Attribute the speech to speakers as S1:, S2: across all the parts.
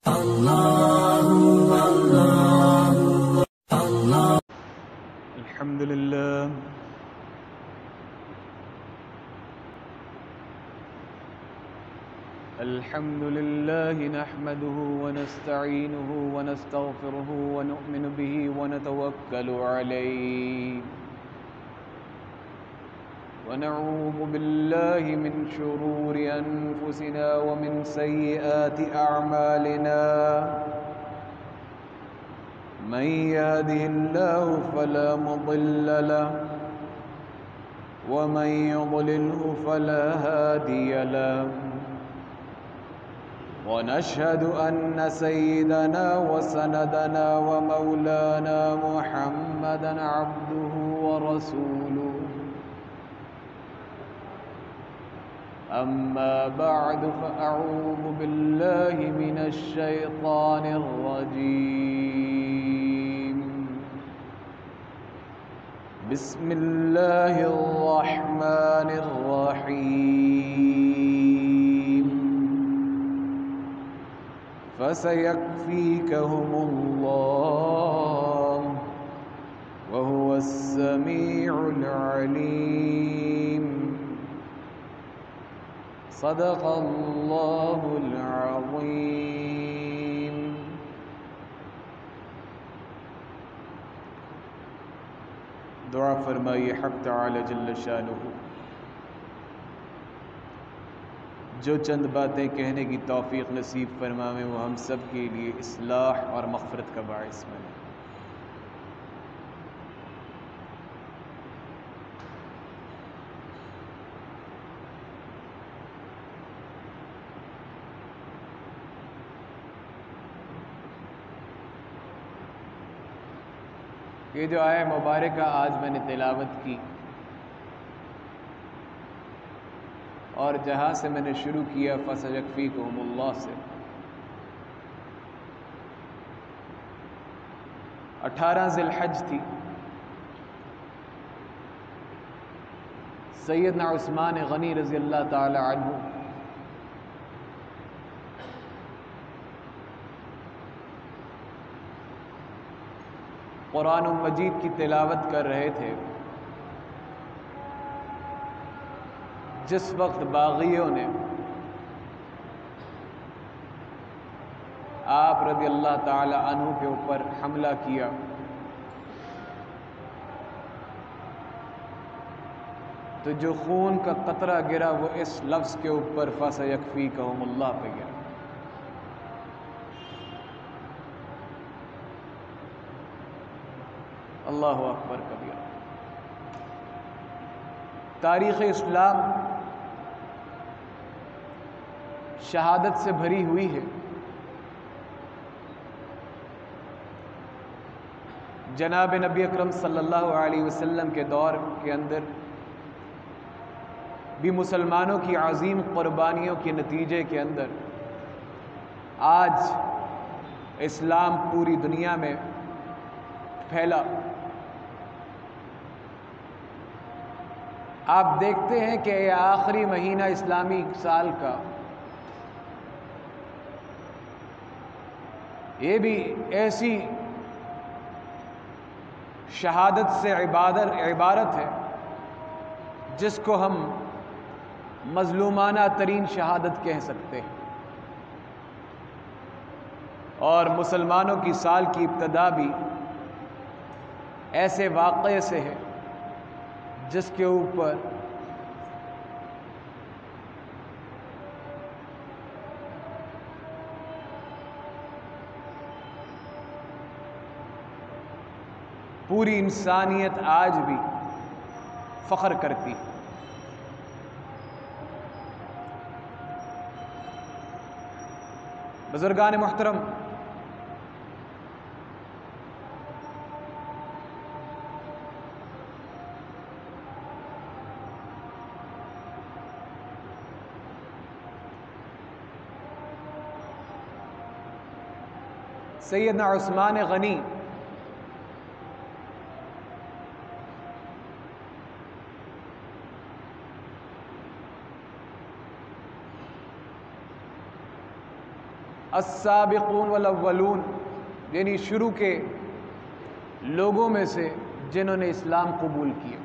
S1: الحمد لله نحمده ونستعينه ونستغفره ونؤمن به ونتوكل عليه ونعوذ بالله من شرور أنفسنا ومن سيئات أعمالنا من يهده الله فلا مضل له ومن يضلله فلا هادي له ونشهد أن سيدنا وسندنا ومولانا محمدا عبده ورسوله أما بعد فأعوذ بالله من الشيطان الرجيم بسم الله الرحمن الرحيم فسيكفيكهم الله وهو السميع العليم صدق الله العظيم دعا فرمائیے حق تعالی جل شانہ جو چند باتیں کہنے کی توفیق نصیب فرمائے وہ ہم سب کے لیے اصلاح اور مغفرت کا باعث بنے۔ یہ جو آیہ مبارکہ آج میں نے تلاوت کی اور جہاں سے میں نے شروع کیا فَسَيَكْفِيكُهُمُ اللَّهُ سے 18 ذی الحج تھی۔ سیدنا عثمان غنی رضی اللہ تعالی عنہ قرآن مجید کی تلاوت کر رہے تھے جس وقت باغیوں نے آپ رضی اللہ تعالی عنہ کے اوپر حملہ کیا، تو جو خون کا قطرہ گرا وہ اس لفظ کے اوپر فَسَيَكْفِيكَهُمُ اللَّهُ پہ گرا۔ اللہ اکبر کبیرہ۔ تاریخ اسلام شہادت سے بھری ہوئی ہے۔ جناب نبی اکرم صلی اللہ علیہ وسلم کے دور کے اندر بھی مسلمانوں کی عظیم قربانیوں کے نتیجے کے اندر آج اسلام پوری دنیا میں پھیلا۔ آپ دیکھتے ہیں کہ یہ آخری مہینہ اسلامی سال کا یہ بھی ایسی شہادت سے عبارت ہے جس کو ہم مظلومانہ ترین شہادت کہہ سکتے ہیں، اور مسلمانوں کی سال کی ابتدا بھی ایسے واقعے سے ہے جس کے اوپر پوری انسانیت آج بھی فخر کرتی ہے۔ بزرگان محترم، سیدنا عثمان غنی السابقون والاولون، یعنی شروع کے لوگوں میں سے جنہوں نے اسلام قبول کیا.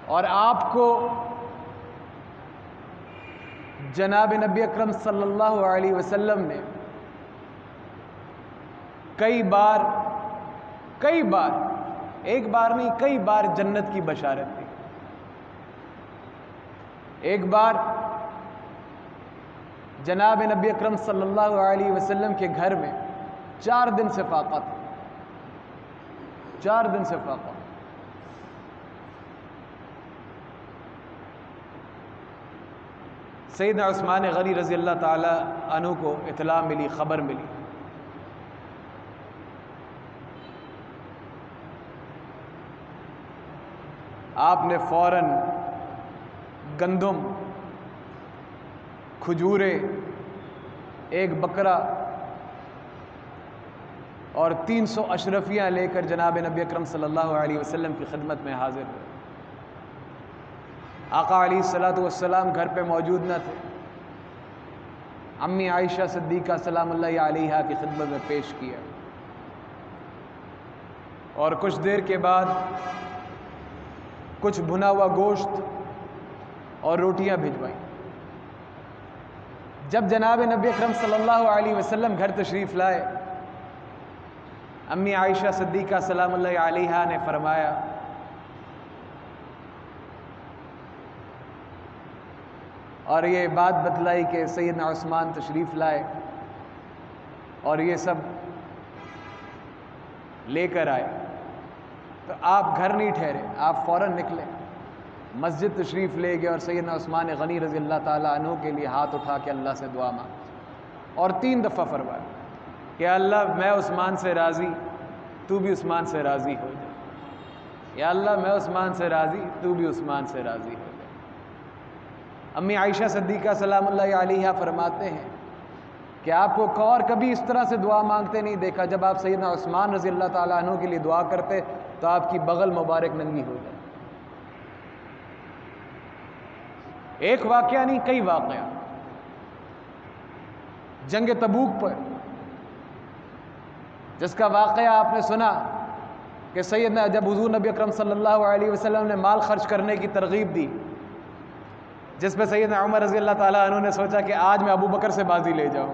S1: اور آپ کو جناب نبی اکرم صلی اللہ علیہ وسلم نے کئی بار ایک بار نہیں کئی بار جنت کی بشارت دی. ایک بار جناب نبی اکرم صلی اللہ علیہ وسلم کے گھر میں 4 دن سے فاقہ تھا. 4 دن سے فاقہ. سیدنا عثمان غنی رضی اللہ تعالی عنہ کو اطلاع ملی، خبر ملی. آپ نے فوراً گندم، کھجورے، ایک بکرا اور 300 اشرفیاں لے کر جناب نبی اکرم صلی اللہ علیہ وسلم کی خدمت میں حاضر ہوئے. آقا علیہ الصلوۃ والسلام گھر پہ موجود نہ تھے. امی عائشہ صدیقہ سلام اللہ علیہا کی خدمت میں پیش کیا اور کچھ دیر کے بعد کچھ بھنا ہوا گوشت اور روٹیاں بھجوائیں. جب جناب نبی اکرم صلی اللہ علیہ وسلم گھر تشریف لائے، امی عائشہ صدیقہ سلام اللہ علیہا نے فرمایا اور یہ بات بتلائی کہ سیدنا عثمان تشریف لائے اور یہ سب لے کر آئے، تو آپ گھر نہیں ٹھہرے، آپ فوراً نکلے، مسجد تشریف لے گئے اور سیدنا عثمان غنی رضی اللہ تعالیٰ عنہ کے لیے ہاتھ اٹھا کے اللہ سے دعا مانگ اور 3 دفعہ فرمایا کہ اللہ میں عثمان سے راضی، تو بھی عثمان سے راضی ہو جائے. یا اللہ میں عثمان سے راضی، تو بھی عثمان سے راضی ہو جائے. امی عائشہ صدیقہ سلام اللہ علیہا فرماتے ہیں کہ آپ کو اور کبھی اس طرح سے دعا مانگتے نہیں دیکھا. جب آپ سیدنا عثمان رضی اللہ تعالیٰ عنہ کے لیے دعا کرتے تو آپ کی بغل مبارک ننگی ہو جائے. ایک واقعہ نہیں، کئی واقعہ. جنگ تبوک پر جس کا واقعہ آپ نے سنا کہ سیدنا جب حضور نبی اکرم صلی اللہ علیہ وسلم نے مال خرچ کرنے کی ترغیب دی، جس پہ سیدنا عمر رضی اللہ تعالیٰ عنہ نے سوچا کہ آج میں ابو بکر سے بازی لے جاؤں،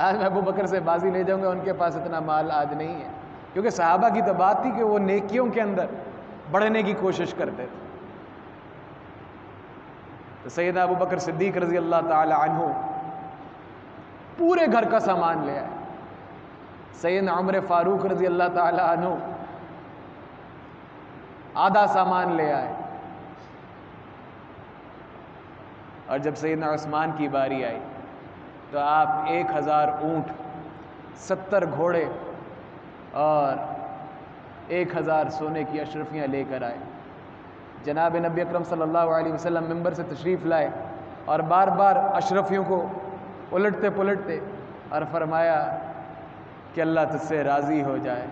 S1: آج میں ابو بکر سے بازی لے جاؤں گا، ان کے پاس اتنا مال آج نہیں ہے. کیونکہ صحابہ کی تو بات تھی کہ وہ نیکیوں کے اندر بڑھنے کی کوشش کرتے تھے. تو سیدنا ابو بکر صدیق رضی اللہ تعالی عنہ پورے گھر کا سامان لے آئے. سیدنا عمر فاروق رضی اللہ تعالی عنہ آدھا سامان لے آئے. اور جب سیدنا عثمان کی باری آئی تو آپ 1000 اونٹ، 70 گھوڑے اور 1000 سونے کی اشرفیاں لے کر آئے. جناب نبی اکرم صلی اللہ علیہ وسلم منبر سے تشریف لائے اور بار بار اشرفیوں کو الٹتے پلٹتے اور فرمایا کہ اللہ تجھ سے راضی ہو جائے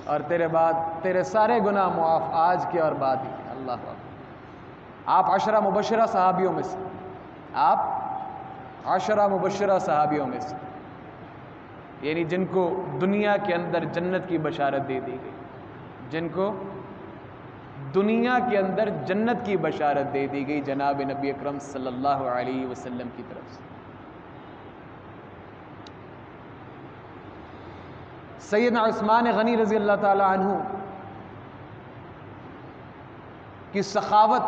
S1: اور تیرے بعد تیرے سارے گناہ معاف آج کے اور بعد ہی. اللہ اکبر. آپ 10 مبشرہ صحابیوں میں سے، آپ 10 مبشرہ صحابیوں میں سے، یعنی جن کو دنیا کے اندر جنت کی بشارت دے دی گئی، جن کو دنیا کے اندر جنت کی بشارت دے دی گئی جناب نبی اکرم صلی اللہ علیہ وسلم کی طرف سے. سیدنا عثمان غنی رضی اللہ تعالی عنہ کی سخاوت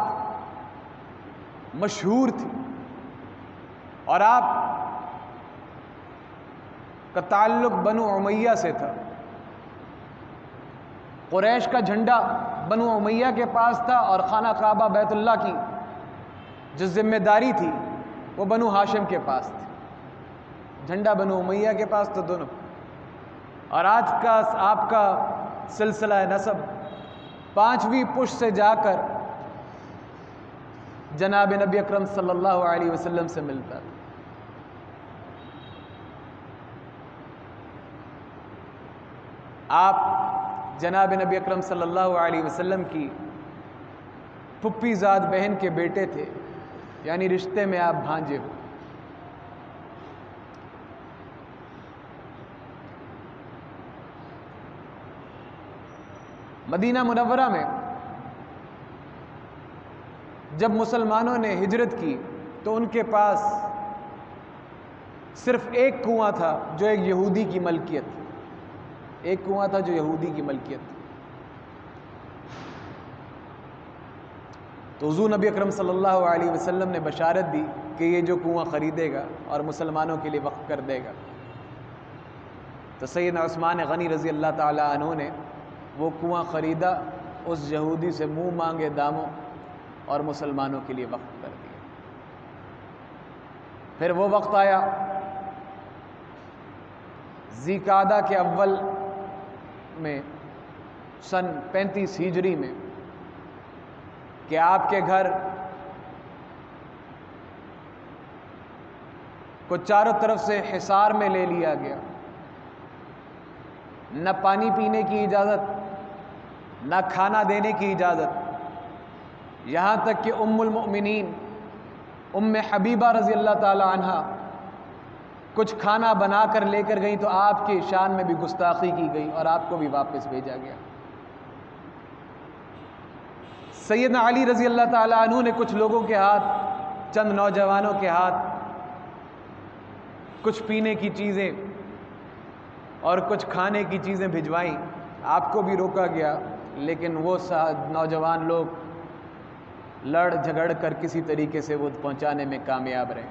S1: مشہور تھی اور آپ کا تعلق بنو امیہ سے تھا. قریش کا جھنڈا بنو امیہ کے پاس تھا اور خانہ کعبہ بیت اللہ کی جو ذمہ داری تھی وہ بنو ہاشم کے پاس تھی. جھنڈا بنو امیہ کے پاس تو دونوں. اور آج کا آپ کا سلسلہ نسب 5ویں پشت سے جا کر جناب نبی اکرم صلی اللہ علیہ وسلم سے ملتا تھا. آپ جناب نبی اکرم صلی اللہ علیہ وسلم کی پھپھی زاد بہن کے بیٹے تھے یعنی رشتے میں آپ بھانجے ہو۔ مدینہ منورہ میں جب مسلمانوں نے ہجرت کی تو ان کے پاس صرف ایک کنواں تھا جو ایک یہودی کی ملکیت تھی، ایک کنواں تھا جو یہودی کی ملکیت تھی۔ تو حضور نبی اکرم صلی اللہ علیہ وسلم نے بشارت دی کہ یہ جو کنواں خریدے گا اور مسلمانوں کے لیے وقف کر دے گا، تو سیدنا عثمان غنی رضی اللہ تعالی عنہ نے وہ کنواں خریدا، اس یہودی سے منہ مانگے داموں، اور مسلمانوں کے لیے وقف کر دیا۔ پھر وہ وقت آیا ذی قعدہ کے اول میں سن 35 ہجری میں کہ آپ کے گھر کو چاروں طرف سے حصار میں لے لیا گیا، نہ پانی پینے کی اجازت، نہ کھانا دینے کی اجازت، یہاں تک کہ ام المؤمنین ام حبیبہ رضی اللہ تعالی عنہا کچھ کھانا بنا کر لے کر گئیں تو آپ کی شان میں بھی گستاخی کی گئی اور آپ کو بھی واپس بھیجا گیا۔ سیدنا علی رضی اللہ تعالی عنہ نے کچھ لوگوں کے ہاتھ، چند نوجوانوں کے ہاتھ کچھ پینے کی چیزیں اور کچھ کھانے کی چیزیں بھجوائیں، آپ کو بھی روکا گیا، لیکن وہ نوجوان لوگ لڑ جھگڑ کر کسی طریقے سے وہ پہنچانے میں کامیاب رہے۔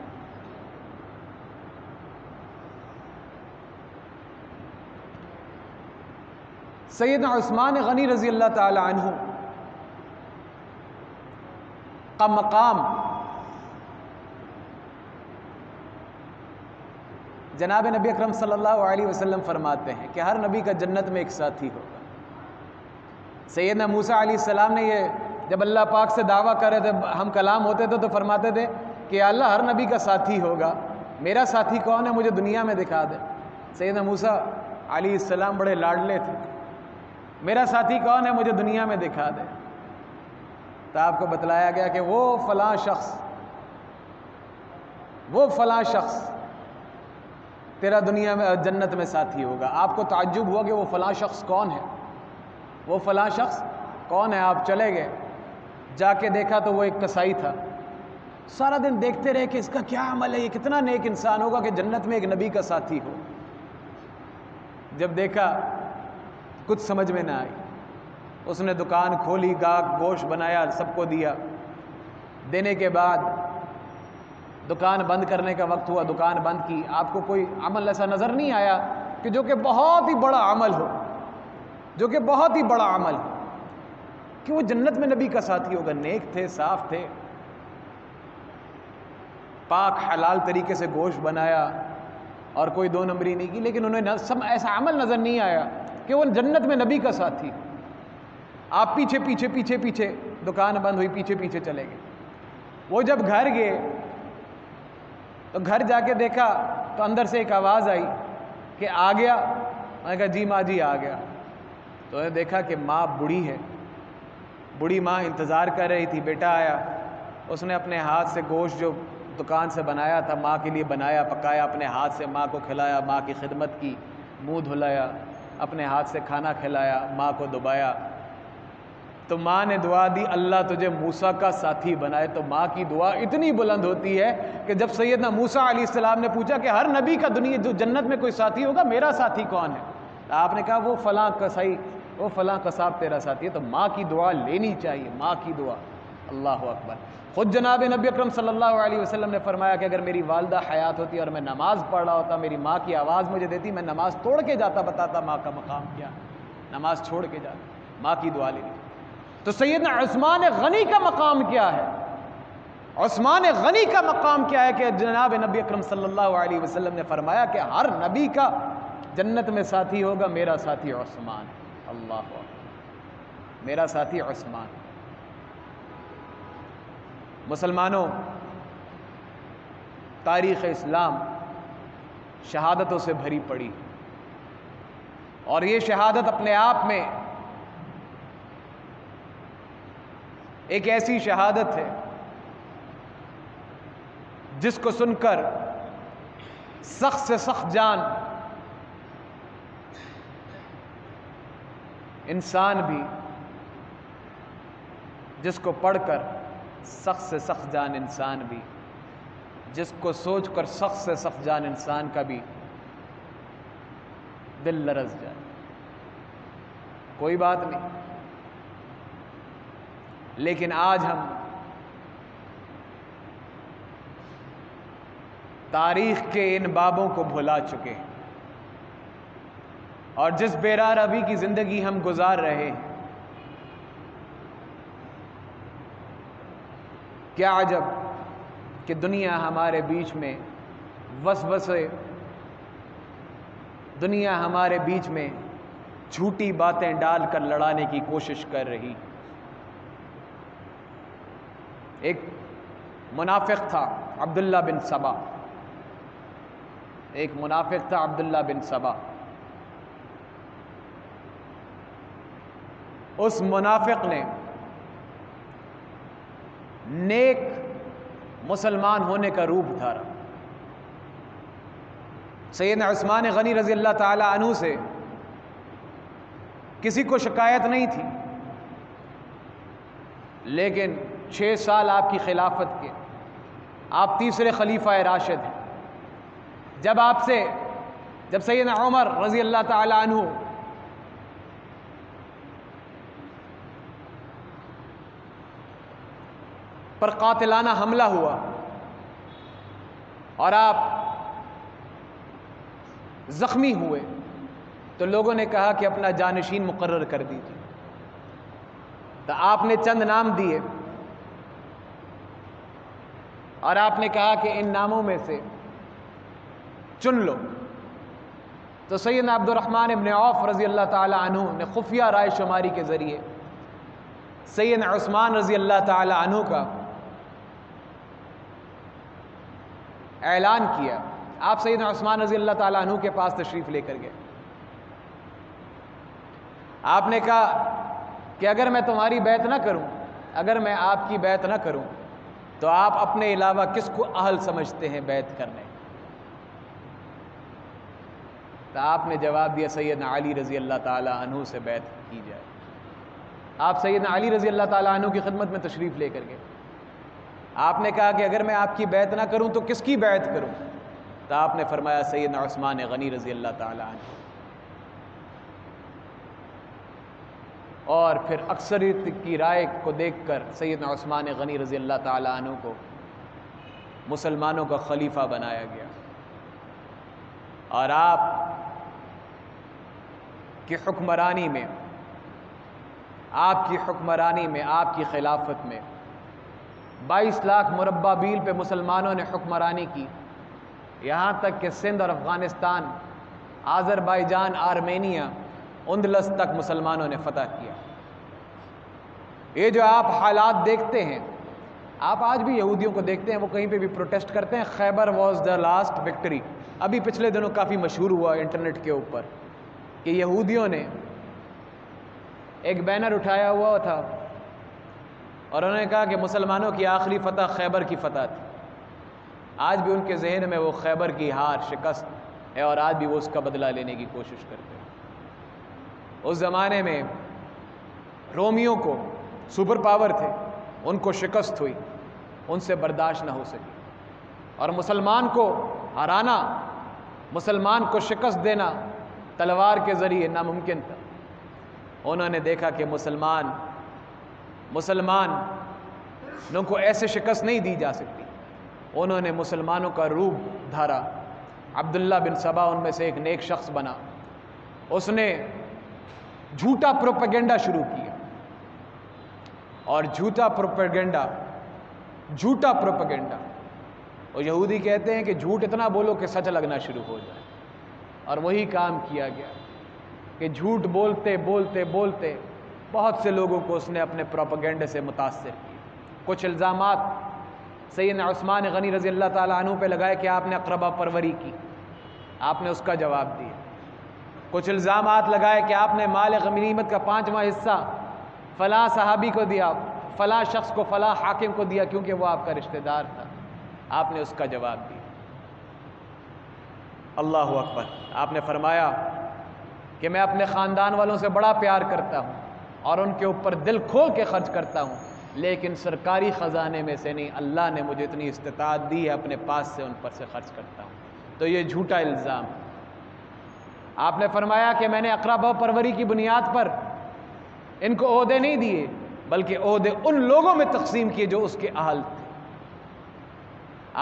S1: سیدنا عثمان غنی رضی اللہ تعالی عنہ کا مقام جناب نبی اکرم صلی اللہ علیہ وسلم فرماتے ہیں کہ ہر نبی کا جنت میں ایک ساتھی ہوگا۔ سیدنا موسیٰ علیہ السلام نے یہ جب اللہ پاک سے دعویٰ کر رہے تھے، ہم کلام ہوتے تھے تو فرماتے تھے کہ اللہ ہر نبی کا ساتھی ہوگا، میرا ساتھی کون ہے مجھے دنیا میں دکھا دے۔ سیدنا موسیٰ علیہ السلام بڑے لاڈلے تھے، میرا ساتھی کون ہے مجھے دنیا میں دکھا دے۔ تو آپ کو بتلایا گیا کہ وہ فلاں شخص تیرا دنیا میں جنت میں ساتھی ہوگا۔ آپ کو تعجب ہوا کہ وہ فلاں شخص کون ہے، وہ فلاں شخص کون ہے؟ آپ چلے گئے، جا کے دیکھا تو وہ ایک کسائی تھا۔ سارا دن دیکھتے رہے کہ اس کا کیا عمل ہے، یہ کتنا نیک انسان ہوگا کہ جنت میں ایک نبی کا ساتھی ہو۔ جب دیکھا کچھ سمجھ میں نہ آئی، اس نے دکان کھولی، گوشت بنایا، سب کو دیا۔ دینے کے بعد دکان بند کرنے کا وقت ہوا، دکان بند کی۔ آپ کو کوئی عمل ایسا نظر نہیں آیا کہ جو کہ بہت ہی بڑا عمل ہو، جو کہ بہت ہی بڑا عمل ہو کہ وہ جنت میں نبی کا ساتھی ہوگا؟ نیک تھے، صاف تھے، پاک حلال طریقے سے گوشت بنایا اور کوئی دو نمبری نہیں کی، لیکن انہیں ایسا عمل نظر نہیں آیا کہ وہ جنت میں نبی کا ساتھی۔ آپ پیچھے دکان بند ہوئی، پیچھے چلے گئے۔ وہ جب گھر گئے تو گھر جا کے دیکھا تو اندر سے ایک آواز آئی کہ آ گیا؟ میں نے کہا جی ماں جی آ گیا۔ تو انہیں دیکھا کہ ماں بوڑھی ہے، بوڑھی ماں انتظار کر رہی تھی، بیٹا آیا۔ اس نے اپنے ہاتھ سے گوشت جو دکان سے بنایا تھا ماں کے لیے بنایا، پکایا، اپنے ہاتھ سے ماں کو کھلایا، ماں کی خدمت کی، منہ دھلایا، اپنے ہاتھ سے کھانا کھلایا، ماں کو دبایا۔ تو ماں نے دعا دی اللہ تجھے موسیٰ کا ساتھی بنائے۔ تو ماں کی دعا اتنی بلند ہوتی ہے کہ جب سیدنا موسیٰ علیہ السلام نے پوچھا کہ ہر نبی کا دنیا جو جنت میں کوئی ساتھی ہوگا، میرا ساتھی کون ہے؟ تو آپ نے کہا وہ فلاں کسائی، وہ فلاں قصاب تیرا ساتھی ہے۔ تو ماں کی دعا لینی چاہیے، ماں کی دعا۔ اللہ اکبر۔ خود جناب نبی اکرم صلی اللہ علیہ وسلم نے فرمایا کہ اگر میری والدہ حیات ہوتی اور میں نماز پڑھ رہا ہوتا، میری ماں کی آواز مجھے دیتی، میں نماز توڑ کے جاتا، بتاتا ماں کا مقام کیا، نماز چھوڑ کے جاتا، ماں کی دعا لینی۔ تو سیدنا عثمان غنی کا مقام کیا ہے؟ عثمان غنی کا مقام کیا ہے کہ جناب نبی اکرم صلی اللہ علیہ وسلم نے فرمایا کہ ہر نبی کا جنت میں ساتھی ہوگا، میرا ساتھی عثمان۔ اللہ اکبر، میرا ساتھی عثمان۔ مسلمانوں، تاریخ اسلام شہادتوں سے بھری پڑی، اور یہ شہادت اپنے آپ میں ایک ایسی شہادت ہے جس کو سن کر سخت سے سخت جان انسان بھی، جس کو پڑھ کر سخت سے سخت جان انسان بھی، جس کو سوچ کر سخت سے سخت جان انسان کا بھی دل لرز جائے۔ کوئی بات نہیں، لیکن آج ہم تاریخ کے ان بابوں کو بھلا چکے ہیں، اور جس بیرار روی کی زندگی ہم گزار رہے ہیں، کیا عجب کہ دنیا ہمارے بیچ میں وسوسے، دنیا ہمارے بیچ میں جھوٹی باتیں ڈال کر لڑانے کی کوشش کر رہی۔ ایک منافق تھا عبداللہ بن سبا، ایک منافق تھا عبداللہ بن سبا۔ اس منافق نے نیک مسلمان ہونے کا روپ دھارا۔ سیدنا عثمان غنی رضی اللہ تعالی عنہ سے کسی کو شکایت نہیں تھی، لیکن 6 سال آپ کی خلافت کے، آپ تیسرے خلیفہ راشد ہیں۔ جب سیدنا عمر رضی اللہ تعالی عنہ پر قاتلانہ حملہ ہوا اور آپ زخمی ہوئے، تو لوگوں نے کہا کہ اپنا جانشین مقرر کر دیجیے۔ تو آپ نے چند نام دیے اور آپ نے کہا کہ ان ناموں میں سے چن لو۔ تو سیدنا عبد الرحمن ابن عوف رضی اللہ تعالی عنہ نے خفیہ رائے شماری کے ذریعے سیدنا عثمان رضی اللہ تعالی عنہ کا اعلان کیا۔ آپ سیدنا عثمان رضی اللہ تعالی عنہ کے پاس تشریف لے کر گئے۔ آپ نے کہا کہ اگر میں تمہاری بیعت نہ کروں، اگر میں آپ کی بیعت نہ کروں تو آپ اپنے علاوہ کس کو اہل سمجھتے ہیں بیعت کرنے؟ تو آپ نے جواب دیا سیدنا علی رضی اللہ تعالی عنہ سے بیعت کی جائے۔ آپ سیدنا علی رضی اللہ تعالی عنہ کی خدمت میں تشریف لے کر گئے۔ آپ نے کہا کہ اگر میں آپ کی بیعت نہ کروں تو کس کی بیعت کروں؟ تو آپ نے فرمایا سیدنا عثمان غنی رضی اللہ تعالی عنہ۔ اور پھر اکثریت کی رائے کو دیکھ کر سیدنا عثمان غنی رضی اللہ تعالی عنہ کو مسلمانوں کا خلیفہ بنایا گیا۔ اور آپ کی حکمرانی میں، آپ کی خلافت میں 22 لاکھ مربع میل پہ مسلمانوں نے حکمرانی کی، یہاں تک کہ سندھ اور افغانستان، آذربائیجان، آرمینیا، اندلس تک مسلمانوں نے فتح کیا۔ یہ جو آپ حالات دیکھتے ہیں، آپ آج بھی یہودیوں کو دیکھتے ہیں، وہ کہیں پہ بھی پروٹیسٹ کرتے ہیں، خیبر واز دا لاسٹ وکٹری۔ ابھی پچھلے دنوں کافی مشہور ہوا انٹرنیٹ کے اوپر کہ یہودیوں نے ایک بینر اٹھایا ہوا تھا اور انہوں نے کہا کہ مسلمانوں کی آخری فتح خیبر کی فتح تھی۔ آج بھی ان کے ذہن میں وہ خیبر کی ہار، شکست ہے، اور آج بھی وہ اس کا بدلہ لینے کی کوشش کرتے ہیں۔ اس زمانے میں رومیوں کو سپر پاور تھے، ان کو شکست ہوئی، ان سے برداشت نہ ہو سکی، اور مسلمان کو ہرانا، مسلمان کو شکست دینا تلوار کے ذریعے ناممکن تھا۔ انہوں نے دیکھا کہ مسلمانوں کو ایسے شکست نہیں دی جا سکتی۔ انہوں نے مسلمانوں کا روپ دھارا۔ عبداللہ بن سبا ان میں سے ایک نیک شخص بنا۔ اس نے جھوٹا پروپیگنڈا شروع کیا، اور جھوٹا پروپیگنڈا، اور یہودی کہتے ہیں کہ جھوٹ اتنا بولو کہ سچ لگنا شروع ہو جائے، اور وہی کام کیا گیا کہ جھوٹ بولتے بولتے بولتے بہت سے لوگوں کو اس نے اپنے پروپیگنڈے سے متاثر کیا۔ کچھ الزامات سیدنا عثمان غنی رضی اللہ تعالیٰ عنہ پہ لگائے کہ آپ نے اقربا پروری کی، آپ نے اس کا جواب دیا۔ کچھ الزامات لگائے کہ آپ نے مال غنیمت کا 5واں حصہ فلاں صحابی کو دیا، فلاں شخص کو، فلاں حاکم کو دیا، کیونکہ وہ آپ کا رشتہ دار تھا۔ آپ نے اس کا جواب دیا۔ اللہ اکبر۔ آپ نے فرمایا کہ میں اپنے خاندان والوں سے بڑا پیار کرتا ہوں اور ان کے اوپر دل کھول کے خرچ کرتا ہوں، لیکن سرکاری خزانے میں سے نہیں، اللہ نے مجھے اتنی استطاعت دی ہے، اپنے پاس سے ان پر سے خرچ کرتا ہوں۔ تو یہ جھوٹا الزام۔ آپ نے فرمایا کہ میں نے اقربا پروری کی بنیاد پر ان کو عہدے نہیں دیے، بلکہ عہدے ان لوگوں میں تقسیم کیے جو اس کے اہل تھے۔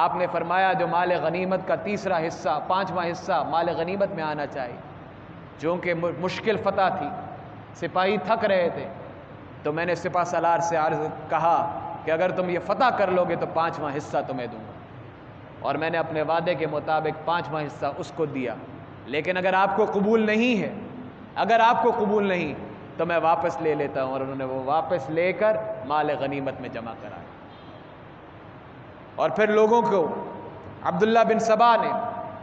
S1: آپ نے فرمایا جو مال غنیمت کا تیسرا حصہ، 5واں حصہ مال غنیمت میں آنا چاہیے، چونکہ مشکل فتح تھی، سپاہی تھک رہے تھے، تو میں نے سپہ سالار سے عرض کہا کہ اگر تم یہ فتح کر لو گے تو 5واں حصہ تمہیں دوں گا، اور میں نے اپنے وعدے کے مطابق 5واں حصہ اس کو دیا۔ لیکن اگر آپ کو قبول نہیں ہے، اگر آپ کو قبول نہیں تو میں واپس لے لیتا ہوں، اور انہوں نے وہ واپس لے کر مال غنیمت میں جمع کرایا۔ اور پھر لوگوں کو عبداللہ بن سبا نے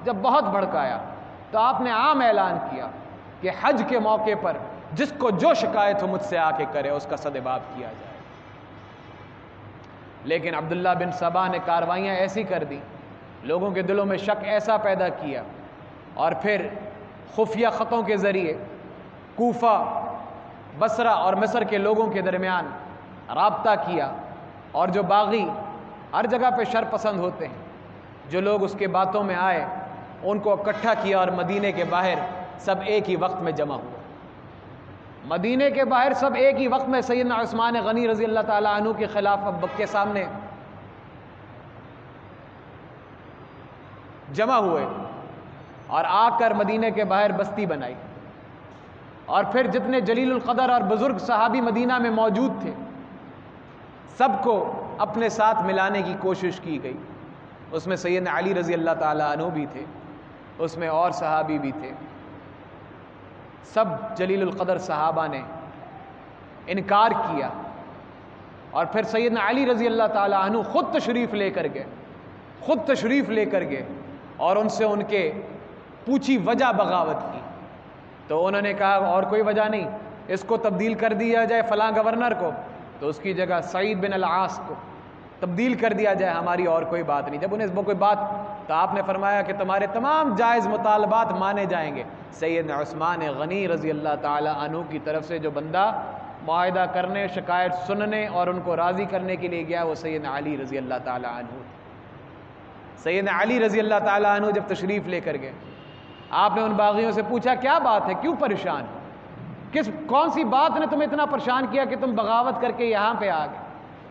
S1: جب بہت بھڑکایا تو آپ نے عام اعلان کیا کہ حج کے موقع پر جس کو جو شکایت ہو مجھ سے آ کے کرے، اس کا سدباب کیا جائے۔ لیکن عبداللہ بن سبا نے کاروائیاں ایسی کر دی، لوگوں کے دلوں میں شک ایسا پیدا کیا، اور پھر خفیہ خطوں کے ذریعے کوفہ، بصرہ اور مصر کے لوگوں کے درمیان رابطہ کیا، اور جو باغی ہر جگہ پہ شر پسند ہوتے ہیں، جو لوگ اس کے باتوں میں آئے ان کو اکٹھا کیا، اور مدینے کے باہر سب ایک ہی وقت میں جمع ہوا۔ مدینے کے باہر سب ایک ہی وقت میں سیدنا عثمان غنی رضی اللہ تعالیٰ عنہ کے خلاف کے سامنے جمع ہوئے، اور آ کر مدینے کے باہر بستی بنائی، اور پھر جتنے جلیل القدر اور بزرگ صحابی مدینہ میں موجود تھے سب کو اپنے ساتھ ملانے کی کوشش کی گئی۔ اس میں سیدنا علی رضی اللہ تعالیٰ عنہ بھی تھے، اس میں اور صحابی بھی تھے، سب جلیل القدر صحابہ نے انکار کیا، اور پھر سیدنا علی رضی اللہ تعالیٰ عنہ خود تشریف لے کر گئے اور ان سے ان کے پوچھی وجہ بغاوت کی۔ تو انہوں نے کہا اور کوئی وجہ نہیں، اس کو تبدیل کر دیا جائے فلاں گورنر کو، تو اس کی جگہ سعید بن العاص کو تبدیل کر دیا جائے، ہماری اور کوئی بات نہیں۔ جب انہیں وہ کوئی بات، تو آپ نے فرمایا کہ تمہارے تمام جائز مطالبات مانے جائیں گے۔ سیدنا عثمان غنی رضی اللہ تعالی عنہ کی طرف سے جو بندہ معاہدہ کرنے، شکایت سننے اور ان کو راضی کرنے کے لیے گیا، وہ سیدنا علی رضی اللہ تعالی عنہ۔ سیدنا علی رضی اللہ تعالی عنہ جب تشریف لے کر گئے، آپ نے ان باغیوں سے پوچھا کیا بات ہے، کیوں پریشان ہو، کون سی بات نے تمہیں اتنا پریشان کیا کہ تم بغاوت کر کے یہاں پہ آ گئے؟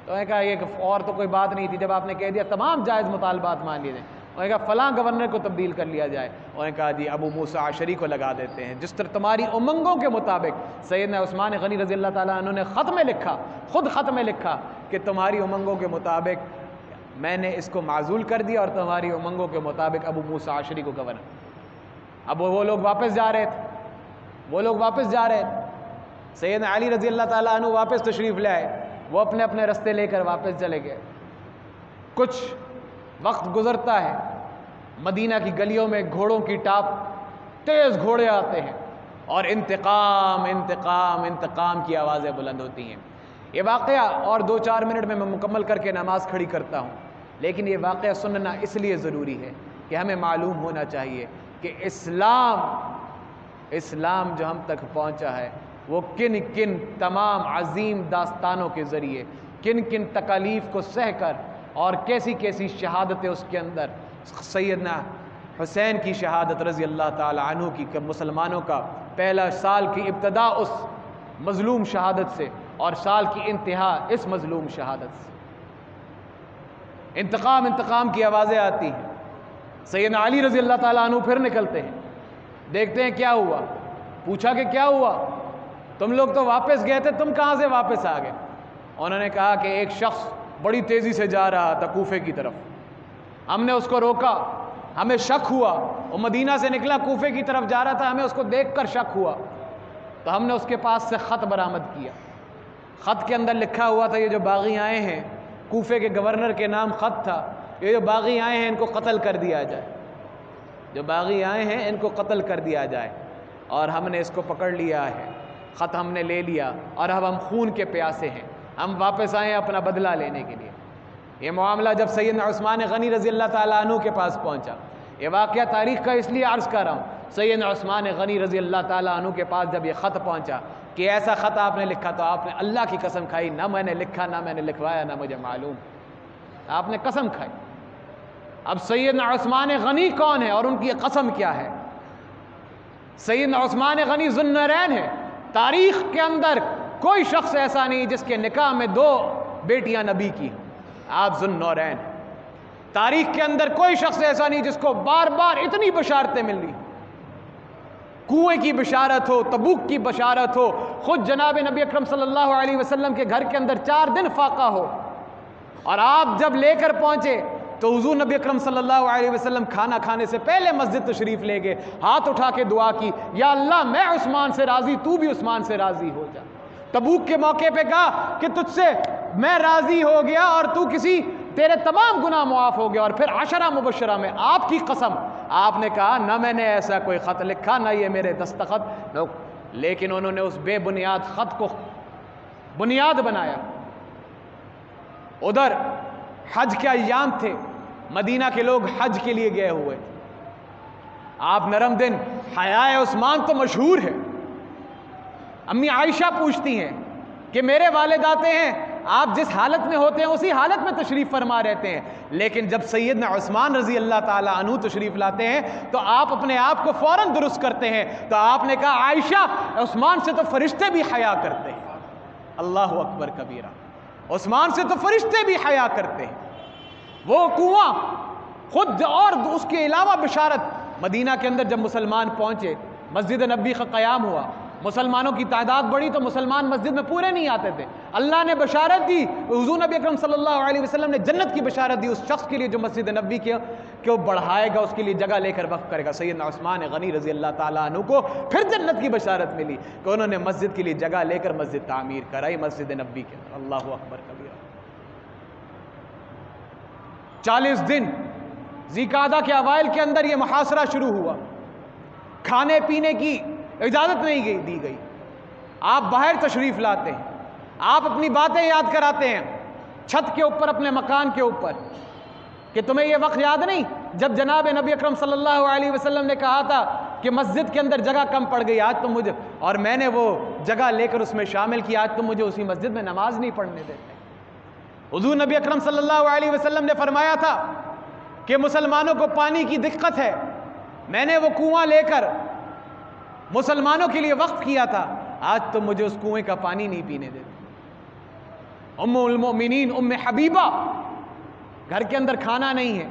S1: تو انہوں نے کہا یہ اور تو کوئی بات نہیں تھی، جب آپ نے کہہ دیا تمام جائز مطالبات مان لیے جائیں۔ انہوں نے کہا فلاں گورنر کو تبدیل کر لیا جائے۔ انہوں نے کہا جی ابو موسیٰ عشری کو لگا دیتے ہیں، جس طرح تمہاری امنگوں کے مطابق سیدنا عثمان غنی رضی اللہ تعالیٰ عنہ نے خط میں لکھا، خود خط میں لکھا کہ تمہاری امنگوں کے مطابق میں نے اس کو معزول کر دیا، اور تمہاری امنگوں کے مطابق ابو موسیٰ عشری کو گورنر۔ اب وہ لوگ واپس جا رہے تھے، سیدنا علی رضی اللہ تعالیٰ عنہ واپس تشریف لے آئے، وہ اپنے اپنے رستے لے کر واپس چلے گئے۔ کچھ وقت گزرتا ہے، مدینہ کی گلیوں میں گھوڑوں کی ٹاپ، تیز گھوڑے آتے ہیں، اور انتقام انتقام انتقام کی آوازیں بلند ہوتی ہیں۔ یہ واقعہ اور 2-4 منٹ میں مکمل کر کے نماز کھڑی کرتا ہوں، لیکن یہ واقعہ سننا اس لیے ضروری ہے کہ ہمیں معلوم ہونا چاہیے کہ اسلام جو ہم تک پہنچا ہے وہ کن کن تمام عظیم داستانوں کے ذریعے، کن کن تکالیف کو سہ کر، اور کیسی کیسی شہادتیں اس کے اندر، سیدنا حسین کی شہادت رضی اللہ تعالی عنہ کی، کہ مسلمانوں کا پہلا سال کی ابتدا اس مظلوم شہادت سے، اور سال کی انتہا اس مظلوم شہادت سے۔ انتقام انتقام کی آوازیں آتی ہیں۔ سیدنا علی رضی اللہ تعالیٰ عنہ پھر نکلتے ہیں، دیکھتے ہیں کیا ہوا، پوچھا کہ کیا ہوا، تم لوگ تو واپس گئے تھے، تم کہاں سے واپس آ گئے؟ انہوں نے کہا کہ ایک شخص بڑی تیزی سے جا رہا تھا کوفے کی طرف، ہم نے اس کو روکا، ہمیں شک ہوا، وہ مدینہ سے نکلا کوفے کی طرف جا رہا تھا، ہمیں اس کو دیکھ کر شک ہوا، تو ہم نے اس کے پاس سے خط برآمد کیا۔ خط کے اندر لکھا ہوا تھا یہ جو باغی آئے ہیں، کوفے کے گورنر کے نام خط تھا، یہ جو باغی آئے ہیں ان کو قتل کر دیا جائے، جو باغی آئے ہیں ان کو قتل کر دیا جائے۔ اور ہم نے اس کو پکڑ لیا ہے، خط ہم نے لے لیا، اور اب ہم خون کے پیاسے ہیں، ہم واپس آئے ہیں اپنا بدلہ لینے کے لیے۔ یہ معاملہ جب سیدنا عثمان غنی رضی اللہ تعالیٰ عنہ کے پاس پہنچا، یہ واقعہ تاریخ کا اس لیے عرض کر رہا ہوں، سیدنا عثمان غنی رضی اللہ تعالیٰ عنہ کے پاس جب یہ خط پہنچا کہ ایسا خط آپ نے لکھا، تو آپ نے اللہ کی قسم کھائی، نہ میں نے لکھا، نہ میں نے لکھوایا، نہ مجھے معلوم، آپ نے قسم کھائی۔ اب سیدنا عثمان غنی کون ہے اور ان کی قسم کیا ہے؟ سیدنا عثمان غنی ذو النورین ہے۔ تاریخ کے اندر کوئی شخص ایسا نہیں جس کے نکاح میں 2 بیٹیاں نبی کی ہوں، آپ ذو النورین ہیں۔ تاریخ کے اندر کوئی شخص ایسا نہیں جس کو بار بار اتنی بشارتیں مل رہی، کنویں کی بشارت ہو، تبوک کی بشارت ہو، خود جناب نبی اکرم صلی اللہ علیہ وسلم کے گھر کے اندر 4 دن فاقہ ہو، اور آپ جب لے کر پہنچے تو حضور نبی اکرم صلی اللہ علیہ وسلم کھانا کھانے سے پہلے مسجد تشریف لے گئے، ہاتھ اٹھا کے دعا کی، یا اللہ میں عثمان سے راضی، تو بھی عثمان سے راضی ہو جا۔ تبوک کے موقع پہ کہا کہ تجھ سے میں راضی ہو گیا اور تو تیرے تمام گناہ معاف ہو گیا، اور پھر 10 مبشرہ میں آپ کی قسم، آپ نے کہا نہ میں نے ایسا کوئی خط لکھا، نہ یہ میرے دستخط، لیکن انہوں نے اس بے بنیاد خط کو بنیاد بنایا۔ ادھر حج کے ایام تھے، مدینہ کے لوگ حج کے لیے گئے ہوئے، آپ نرم دن، حیائے عثمان تو مشہور ہے۔ امی عائشہ پوچھتی ہیں کہ میرے والد آتے ہیں، آپ جس حالت میں ہوتے ہیں اسی حالت میں تشریف فرما رہتے ہیں، لیکن جب سیدنا عثمان رضی اللہ تعالیٰ عنہ تشریف لاتے ہیں تو آپ اپنے آپ کو فوراً درست کرتے ہیں۔ تو آپ نے کہا عائشہ، عثمان سے تو فرشتے بھی حیا کرتے ہیں۔ اللہ اکبر کبیرہ، عثمان سے تو فرشتے بھی حیا کرتے ہیں۔ وہ کنواں خود، اور اس کے علاوہ بشارت، مدینہ کے اندر جب مسلمان پہنچے، مسجد نبوی کا قیام ہوا، مسلمانوں کی تعداد بڑھی تو مسلمان مسجد میں پورے نہیں آتے تھے، اللہ نے بشارت دی، حضور نبی اکرم صلی اللہ علیہ وسلم نے جنت کی بشارت دی اس شخص کے لیے جو مسجد نبوی کو بڑھائے گا، اس کے لیے جگہ لے کر وقف کرے گا۔ سیدنا عثمان غنی رضی اللہ تعالیٰ عنہ کو پھر جنت کی بشارت ملی کہ انہوں نے مسجد کے لیے جگہ لے کر مسجد تعمیر کرائی، مسجد نبوی کے اندر۔ اللہ اکبر کبیرہ۔ 40 دن ذی قعدہ کے اوائل کے اندر یہ محاصرہ شروع ہوا، کھانے پینے کی اجازت نہیں دی گئی، آپ باہر تشریف لاتے ہیں، آپ اپنی باتیں یاد کراتے ہیں چھت کے اوپر، اپنے مکان کے اوپر، کہ تمہیں یہ وقت یاد نہیں جب جناب نبی اکرم صلی اللہ علیہ وسلم نے کہا تھا کہ مسجد کے اندر جگہ کم پڑ گئی، آج تم مجھے، اور میں نے وہ جگہ لے کر اس میں شامل کیا، آج تم مجھے اسی مسجد میں نماز نہیں پڑھنے دیتے۔ حضور نبی اکرم صلی اللہ علیہ وسلم نے فرمایا تھا کہ مسلمانوں کو پانی کی دقت ہے، میں نے وہ کنواں لے کر مسلمانوں کے لیے وقف کیا تھا، آج تم مجھے اس کنویں کا پانی نہیں پینے دیتے۔ ام المؤمنین ام حبیبہ، گھر کے اندر کھانا نہیں ہے،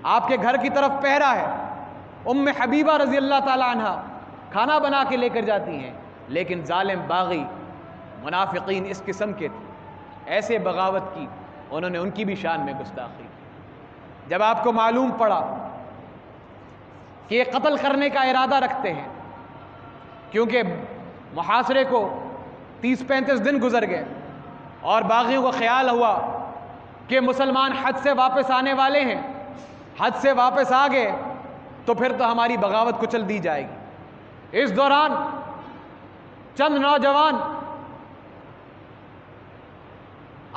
S1: آپ کے گھر کی طرف پہرا ہے، ام حبیبہ رضی اللہ تعالی عنہ کھانا بنا کے لے کر جاتی ہیں، لیکن ظالم باغی منافقین اس قسم کے تھے، ایسے بغاوت کی، انہوں نے ان کی بھی شان میں گستاخی کی۔ جب آپ کو معلوم پڑا کہ یہ قتل کرنے کا ارادہ رکھتے ہیں، کیونکہ محاصرے کو 30-35 دن گزر گئے اور باغیوں کو خیال ہوا کہ مسلمان حج سے واپس آنے والے ہیں، حج سے واپس آ گئے تو پھر تو ہماری بغاوت کچل دی جائے گی۔ اس دوران چند نوجوان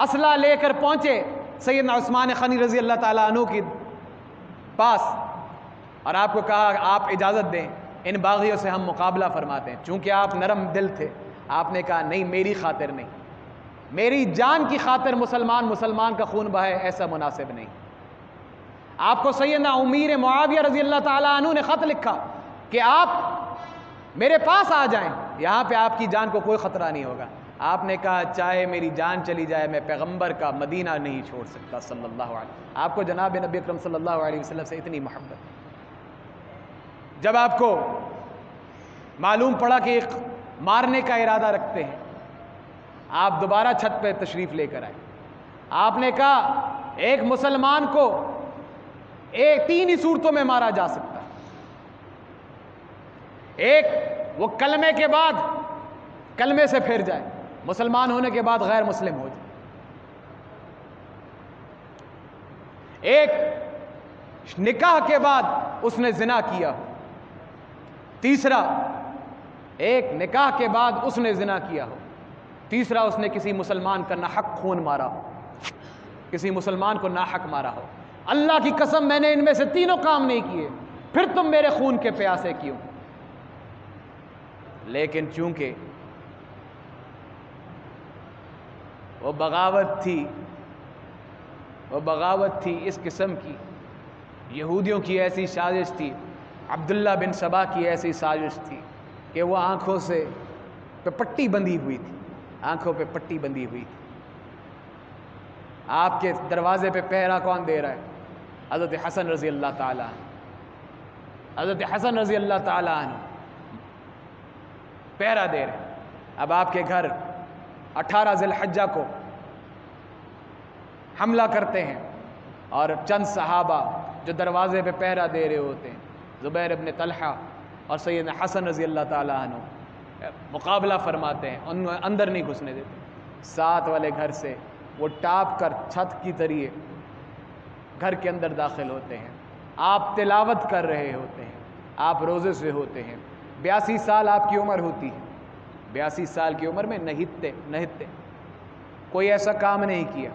S1: اسلحہ لے کر پہنچے سیدنا عثمان غنی رضی اللہ تعالیٰ عنہ کے پاس، اور آپ کو کہا آپ اجازت دیں، ان باغیوں سے ہم مقابلہ فرماتے ہیں۔ چونکہ آپ نرم دل تھے، آپ نے کہا نہیں، میری خاطر نہیں، میری جان کی خاطر مسلمان کا خون بہے، ایسا مناسب نہیں۔ آپ کو سیدنا امیر معاویہ رضی اللہ تعالیٰ عنہ نے خط لکھا کہ آپ میرے پاس آ جائیں، یہاں پہ آپ کی جان کو کوئی خطرہ نہیں ہوگا۔ آپ نے کہا چاہے میری جان چلی جائے، میں پیغمبر کا مدینہ نہیں چھوڑ سکتا صلی اللہ علیہ وسلم۔ آپ کو جناب نبی اکرم صلی اللہ علیہ وسلم سے اتنی محبت۔ جب آپ کو معلوم پڑا کہ ایک مارنے کا ارادہ رکھتے ہیں، آپ دوبارہ چھت پہ تشریف لے کر آئے۔ آپ نے کہا ایک مسلمان کو 3 ہی صورتوں میں مارا جا سکتا ہے، ایک وہ کلمے کے بعد کلمے سے پھر جائے، مسلمان ہونے کے بعد غیر مسلم ہو جائے، ایک نکاح کے بعد اس نے زنا کیا ہو، تیسرا ایک نکاح کے بعد اس نے زنا کیا ہو، تیسرا اس نے کسی مسلمان کا ناحق خون مارا ہو۔ کسی مسلمان کو ناحق مارا ہو، اللہ کی قسم میں نے ان میں سے تینوں کام نہیں کیے، پھر تم میرے خون کے پیاسے کیوں؟ لیکن چونکہ وہ بغاوت تھی اس قسم کی، یہودیوں کی ایسی سازش تھی، عبداللہ بن سبا کی ایسی سازش تھی کہ وہ آنکھوں پہ پٹی بندھی ہوئی تھی، آنکھوں پہ پٹی بندھی ہوئی تھی۔ آپ کے دروازے پہ پہرا کون دے رہا ہے؟ حضرت حسن رضی اللہ تعالیٰ عنہ، حضرت حسن رضی اللہ تعالیٰ عنہ پہرا دے رہے ہیں۔ اب آپ کے گھر 18 ذی الحجہ کو حملہ کرتے ہیں اور چند صحابہ جو دروازے پہ پہرا دے رہے ہوتے ہیں، زبیر ابن طلحہ اور سیدنا حسن رضی اللہ تعالیٰ عنہ مقابلہ فرماتے ہیں، ان اندر نہیں گھسنے دیتے۔ ساتھ والے گھر سے وہ ٹاپ کر چھت کی ذریعے گھر کے اندر داخل ہوتے ہیں۔ آپ تلاوت کر رہے ہوتے ہیں، آپ روزے سے ہوتے ہیں، 82 سال آپ کی عمر ہوتی ہے، 82 سال کی عمر میں نہتے کوئی ایسا کام نہیں کیا،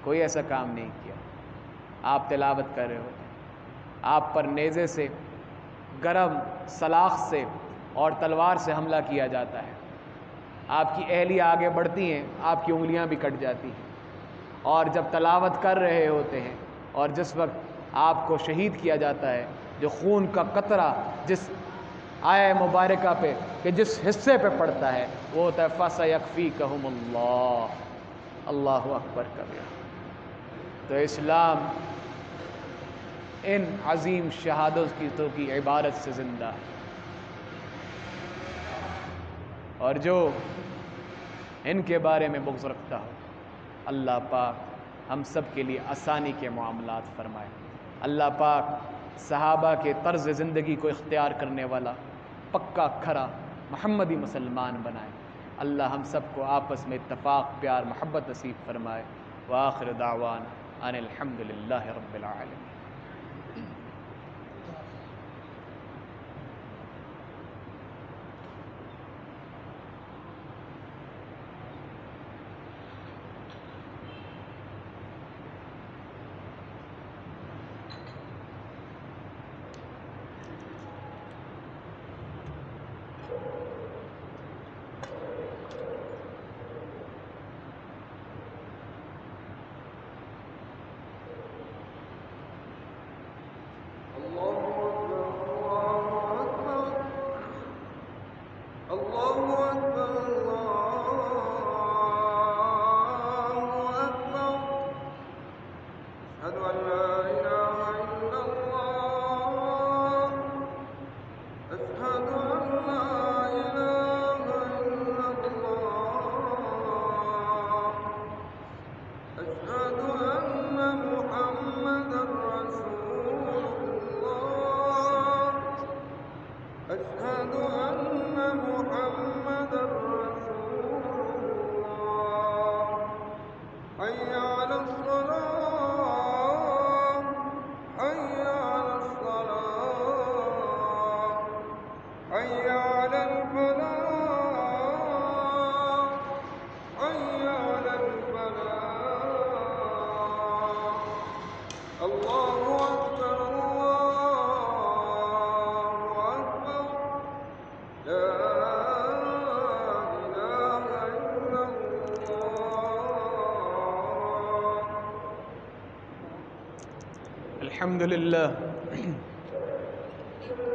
S1: کوئی ایسا کام نہیں کیا، آپ تلاوت کر رہے ہوتے ہیں، آپ پر نیزے سے، گرم سلاخ سے اور تلوار سے حملہ کیا جاتا ہے، آپ کی اہلیہ آگے بڑھتی ہیں، آپ کی انگلیاں بھی کٹ جاتی ہیں، اور جب تلاوت کر رہے ہوتے ہیں اور جس وقت آپ کو شہید کیا جاتا ہے، جو خون کا قطرہ جس آیہ مبارکہ پہ کہ جس حصے پہ پڑتا ہے وہ ہوتا ہے فَسَيَكْفِيكَهُمُ اللَّهُ، اللہ اکبر کبیرہ۔ تو اسلام ان عظیم شہادتوں کی عبارت سے زندہ ہے، اور جو ان کے بارے میں بغض رکھتا ہو، اللہ پاک ہم سب کے لیے آسانی کے معاملات فرمائے۔ اللہ پاک صحابہ کے طرز زندگی کو اختیار کرنے والا پکا کھرا محمدی مسلمان بنائے۔ اللہ ہم سب کو آپس میں اتفاق، پیار، محبت نصیب فرمائے۔ وآخر دعوانا ان الحمد للہ رب العالمین۔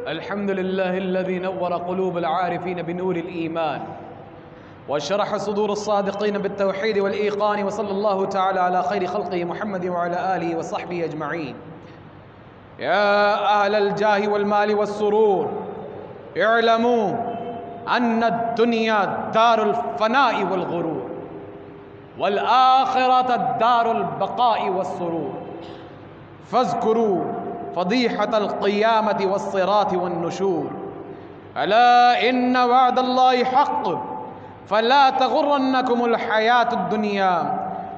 S1: الحمد لله الذي نور قلوب العارفين بنور الإيمان وشرح صدور الصادقين بالتوحيد والإيقان، وصلى الله تعالى على خير خلقه محمد وعلى آله وصحبه أجمعين. يا أهل الجاه والمال والسرور، اعلموا أن الدنيا دار الفناء والغرور، والآخرة دار البقاء والسرور. فاذكروا فضيحة القيامة والصراط والنشور. ألا إن وعد الله حق فلا تغرنكم الحياة الدنيا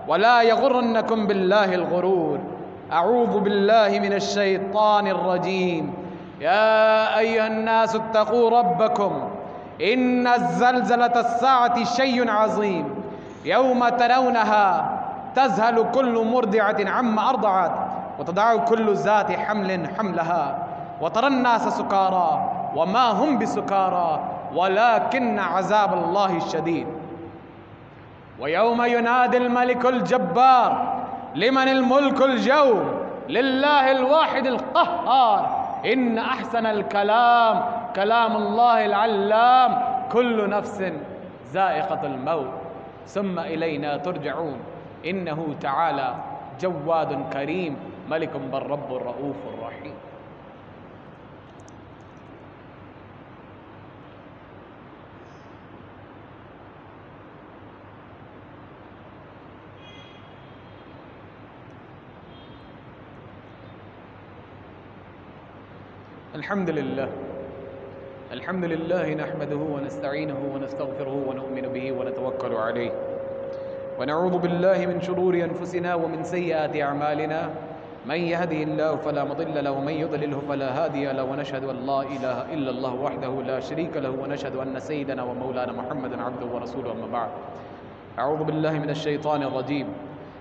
S1: ولا يغرنكم بالله الغرور. أعوذ بالله من الشيطان الرجيم. يا أيها الناس اتقوا ربكم إن زلزلة الساعة شيء عظيم يوم ترونها تذهل كل مرضعة عما أرضعت وتضع كل ذات حمل حملها وترى الناس سكارى وما هم بسكارى ولكن عذاب الله الشديد. ويوم ينادي الملك الجبار لمن الملك اليوم لله الواحد القهار إن أحسن الكلام كلام الله العلام كل نفس ذائقة الموت ثم إلينا ترجعون إنه تعالى جواد كريم ملك بل رب رؤوف رحيم. الحمد لله نحمده ونستعينه ونستغفره ونؤمن به ونتوكل عليه ونعوذ بالله من شرور أنفسنا ومن سيئات أعمالنا من يهده الله فلا مضل له ومن يضلله فلا هادي له ونشهد أن لا إله إلا الله وحده لا شريك له ونشهد أن سيدنا ومولانا محمدا عبده ورسوله أما بعد. أعوذ بالله من الشيطان الرجيم.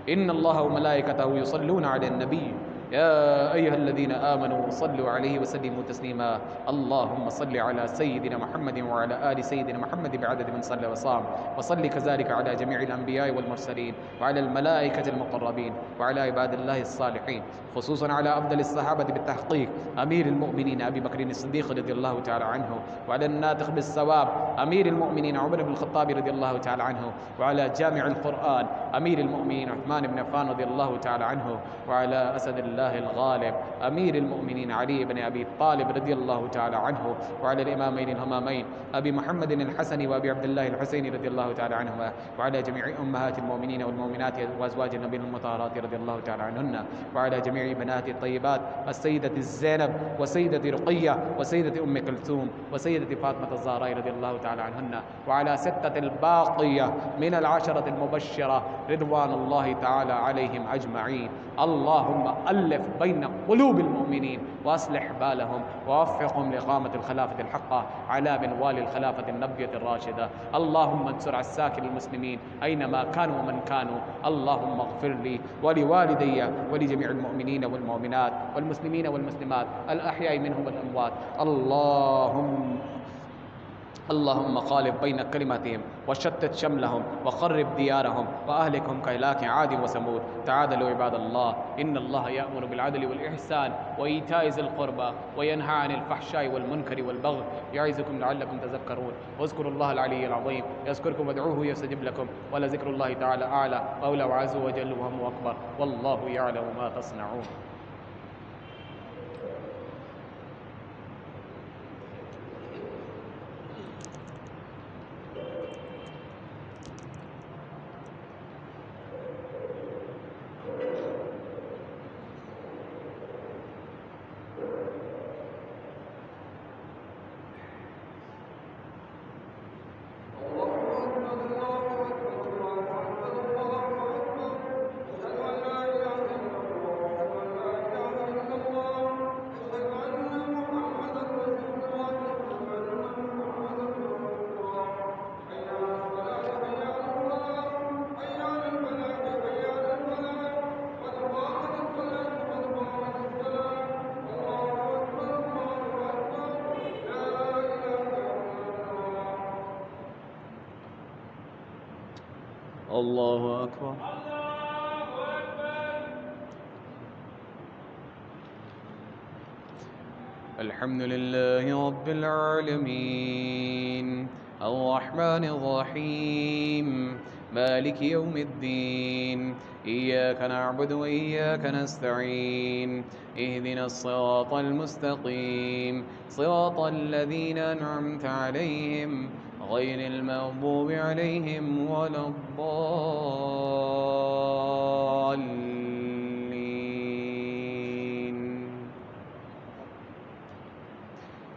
S1: إن الله وملائكته يصلون على النبي يا أيها الذين آمنوا صلوا عليه وسلموا تسليما. اللهم صل على سيدنا محمد وعلى آل سيدنا محمد بعدد من صلى وصام وصل كذلك على جميع الأنبياء والمرسلين وعلى الملائكة المقربين وعلى عباد الله الصالحين خصوصا على أفضل الصحابة بالتحقيق أمير المؤمنين أبي بكر الصديق رضي الله تعالى عنه وعلى الناطق بالصواب أمير المؤمنين عمر بن الخطاب رضي الله تعالى عنه وعلى جامع القرآن أمير المؤمنين عثمان بن عفان رضي الله تعالى عنه وعلى أسد الله الغالب أمير المؤمنين علي بن أبي طالب رضي الله تعالى عنه وعلى الإمامين الهمامين أبي محمد الحسن وأبي عبد الله الحسين رضي الله تعالى عنهما وعلى جميع أمهات المؤمنين والمؤمنات وأزواج النبي المطهرات رضي الله تعالى عنهن وعلى جميع بنات الطيبات السيدة الزينب وسيدة رقية وسيدة أم كلثوم وسيدة فاطمة الزهراء رضي الله تعالى عنهن وعلى ستة الباقية من العشرة المبشرة رضوان الله تعالى عليهم أجمعين. اللهم ألف بين قلوب المؤمنين وأصلح بالهم ووفقهم لإقامة الخلافة الحقة على منوال الخلافة النبية الراشدة. اللهم انصر عساكر المسلمين أينما كانوا ومن كانوا. اللهم اغفر لي ولوالدي ولجميع المؤمنين والمؤمنات والمسلمين والمسلمات الأحياء منهم والأموات. اللهم قالب بين كلمتهم وشتت شملهم وخرب ديارهم وأهلكهم كهلاك عاد وثمود. تعادلوا عباد الله إن الله يأمر بالعدل والإحسان وإيتاء ذي القربى وينهى عن الفحشاء والمنكر والبغي يعظكم لعلكم تذكرون. واذكروا الله العلي العظيم يذكركم وادعوه يستجب لكم ولذكر الله تعالى أعلى وأولى وعز وجل وهم أكبر والله يعلم ما تصنعون. الله أكبر. الحمد لله رب العالمين الرحمن الرحيم مالك يوم الدين إياك نعبد وإياك نستعين اهدنا الصراط المستقيم صراط الذين أنعمت عليهم غير المغضوب عليهم ولا الضالين.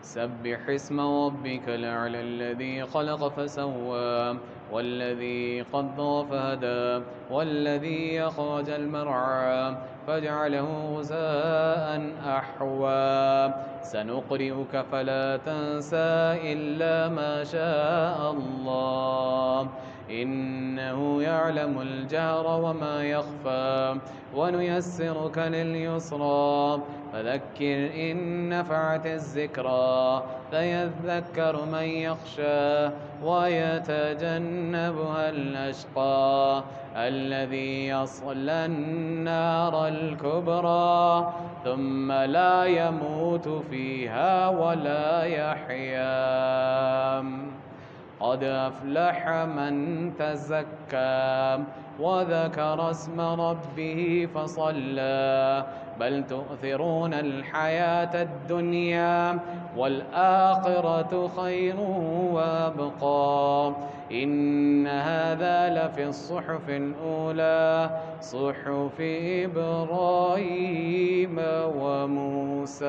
S1: سبح اسم ربك الأعلى الذي خلق فسوى والذي قدر فهدى والذي أخرج المرعى فاجعله غثاء أحوى سنقرئك فلا تنسى إلا ما شاء الله إنه يعلم الجهر وما يخفى ونيسرك لليسرى فذكر إن نفعت الذكرى فيذكر من يخشى ويتجنبها الأشقى الذي يصلى النار الكبرى ثم لا يموت فيها ولا يحيا قد أفلح من تزكى وذكر اسم ربه فصلى بل تؤثرون الحياة الدنيا والآخرة خير وأبقى إن هذا لفي الصحف الأولى صحف إبراهيم وموسى.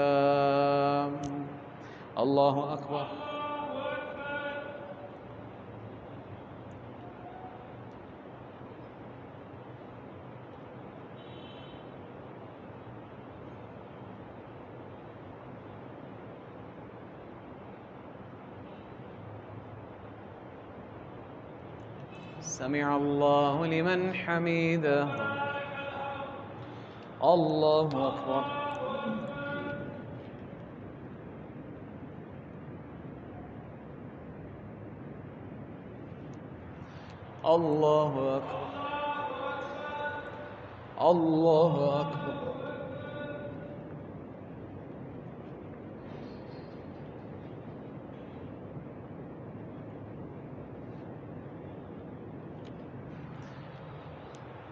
S1: الله أكبر. سمع الله لمن حمده. الله أكبر. الله أكبر. الله أكبر.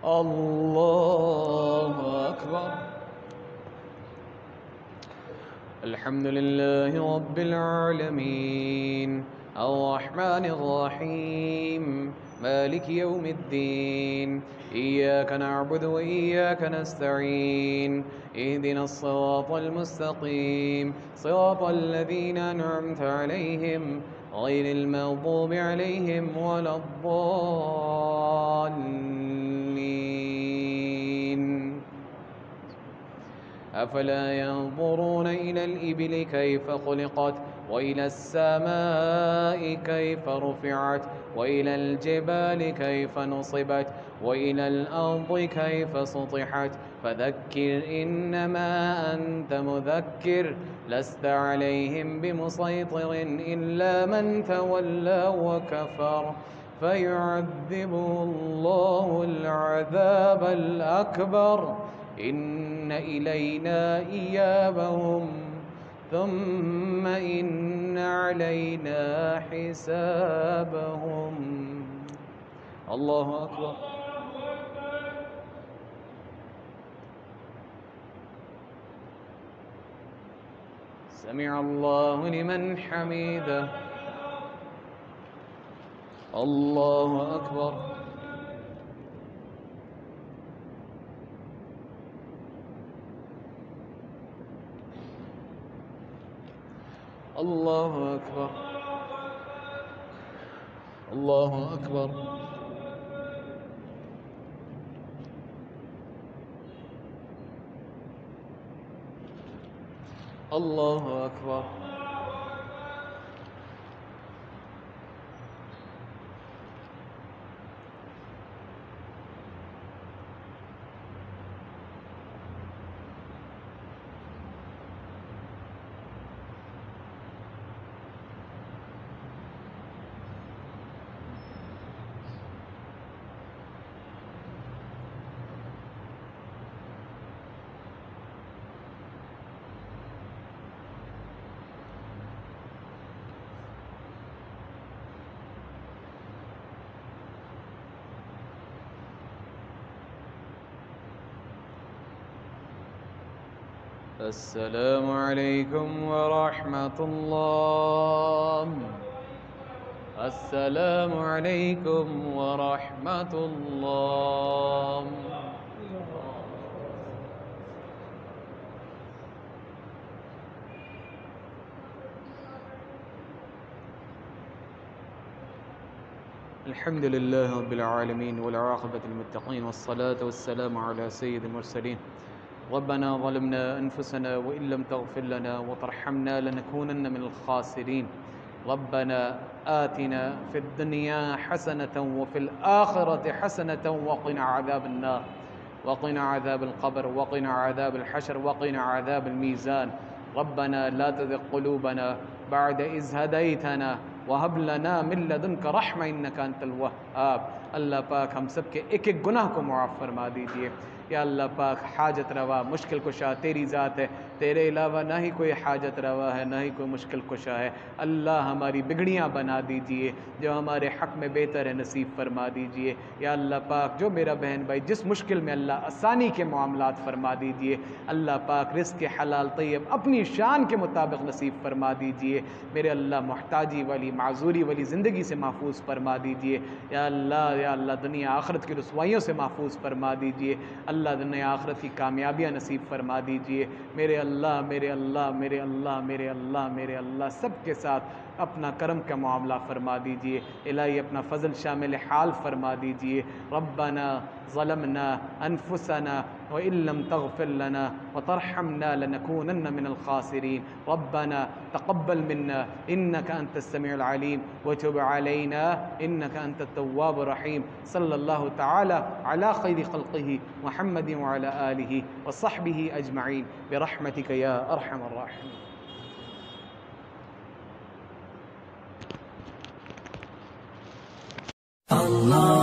S1: الله أكبر. الحمد لله رب العالمين الرحمن الرحيم مالك يوم الدين إياك نعبد وإياك نستعين اهدنا الصراط المستقيم صراط الذين أنعمت عليهم غير المغضوب عليهم ولا الضالين. أفلا ينظرون إلى الإبل كيف خلقت وإلى السماء كيف رفعت وإلى الجبال كيف نصبت وإلى الأرض كيف سطحت فذكر إنما أنت مذكر لست عليهم بمسيطر إلا من تولى وكفر فيعذبه الله العذاب الأكبر إن إلينا إيابهم ثم إن علينا حسابهم. الله أكبر. سمع الله لمن حمده. الله أكبر. الله أكبر. الله أكبر. الله أكبر. السلام عليكم ورحمة الله. السلام عليكم ورحمة الله. الحمد لله رب العالمين والعاقبة للمتقين والصلاة والسلام على سيد المرسلين. ربنا ظلمنا أنفسنا وإن لم تغفر لنا وترحمنا لنكونن من الخاسرين. ربنا آتنا في الدنيا حسنة وفي الآخرة حسنة وقنا عذاب النار وقنا عذاب القبر وقنا عذاب الحشر وقنا عذاب الميزان ربنا لا تزغ قلوبنا بعد إذ هديتنا وهب لنا من لدنك رحمة إنك أنت الوهاب. اللہ پاک ہم سب کے ایک ایک گناہ کو معاف فرما دیجئے. یا اللہ پاک حاجت روا مشکل کشا تیری ذات ہے، تیرے علاوہ نہ ہی کوئی حاجت روا ہے نہ ہی کوئی مشکل کشا ہے. اللہ ہماری بگڑیاں بنا دیجئے، جو ہمارے حق میں بہتر ہے نصیب فرما دیجئے. یا اللہ پاک جو میرا بہن بھائی جس مشکل میں، اللہ آسانی کے معاملات فرما دیجئے. اللہ پاک رزق حلال طیب اپنی شان کے مطابق نصیب فرما دیجئے. میرے اللہ محتاجی والی معذوری والی زندگی سے محفوظ فرما دیجئے. یا اللہ دنیا آخرت کی رسوائیوں سے محفوظ فرما دیجئے. اللہ دنیا آخرت کی کامیابیاں نصیب فرما دیجئے. میرے اللہ میرے اللہ میرے اللہ میرے اللہ میرے اللہ سب کے ساتھ اپنا کرم کا معاملہ فرما دیجئے. الہی اپنا فضل شامل حال فرما دیجئے. ربنا ظلمنا انفسنا وان لم تغفر لنا وترحمنا لنكونن من الخاسرين. ربنا تقبل منا انك انت السميع العليم وتب علينا انك انت التواب الرحيم. صلى الله تعالى على خير خلقه محمد وعلى آله وصحبه أجمعين برحمتك يا أرحم الراحمين.
S2: Allah